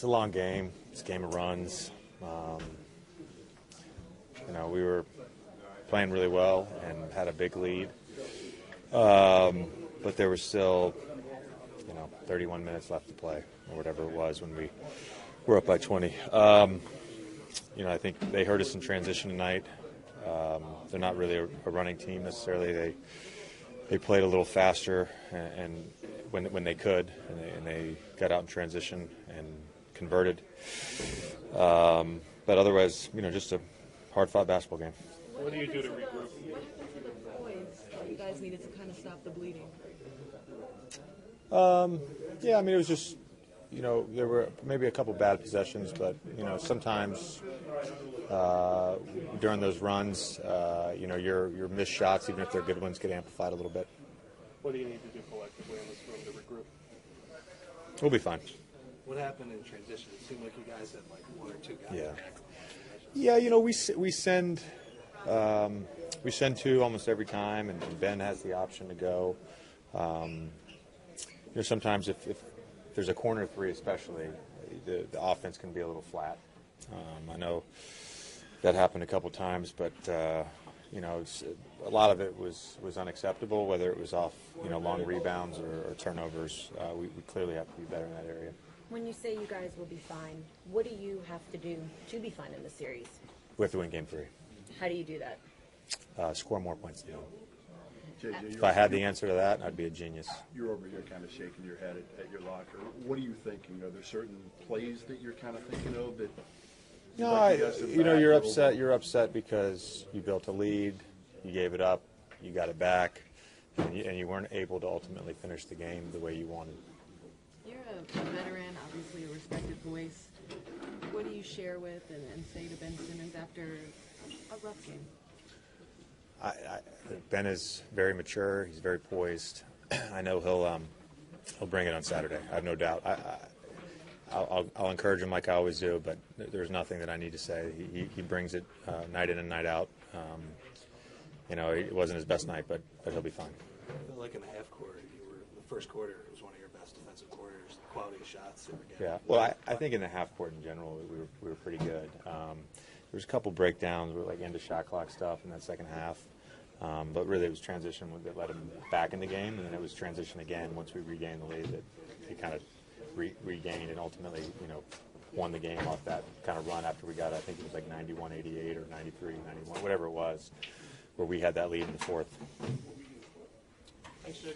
It's a long game. It's a game of runs. We were playing really well and had a big lead. But there was still, 31 minutes left to play, or whatever it was when we were up by 20. I think they hurt us in transition tonight. They're not really a running team necessarily. They played a little faster and when they could, and they got out in transition and converted. But otherwise, just a hard-fought basketball game. What do you do to regroup? What happened to the points that you guys needed to kind of stop the bleeding? It was just, there were maybe a couple bad possessions, but, sometimes during those runs, your missed shots, even if they're good ones, get amplified a little bit. What do you need to do collectively in this room to regroup? We'll be fine. What happened in transition? It seemed like you guys had like one or two guys. Yeah, we send two almost every time, and Ben has the option to go. Sometimes if there's a corner three, especially, the offense can be a little flat. I know that happened a couple times, but a lot of it was unacceptable. Whether it was off long rebounds or turnovers, we clearly have to be better in that area. When you say you guys will be fine, what do you have to do to be fine in the series? We have to win Game 3. How do you do that? Score more points than them. JJ, If I had the answer to that, I'd be a genius. You're over here kind of shaking your head at your locker. What are you thinking? Are there certain plays that you're kind of thinking of that? No, you're upset. You're upset because you built a lead, you gave it up, you got it back, and you weren't able to ultimately finish the game the way you wanted. You're a veteran, obviously a respected voice. What do you share with and say to Ben Simmons after a rough game? Ben is very mature. He's very poised. I know he'll bring it on Saturday. I have no doubt. I'll encourage him like I always do, but there's nothing that I need to say. He brings it night in and night out. It wasn't his best night, but he'll be fine. I feel like in the half court, the first quarter, it was one of your best defensive quarters. The quality of shots they were getting. Yeah. Well, I think in the half court in general, we were pretty good. There was a couple breakdowns, like end of shot clock stuff in that second half. But really, it was transition that led him back in the game, and then it was transition again once we regained the lead that he kind of regained and ultimately, won the game off that kind of run after we got, I think it was like 91-88 or 93-91, whatever it was, where we had that lead in the fourth. Thanks, JJ.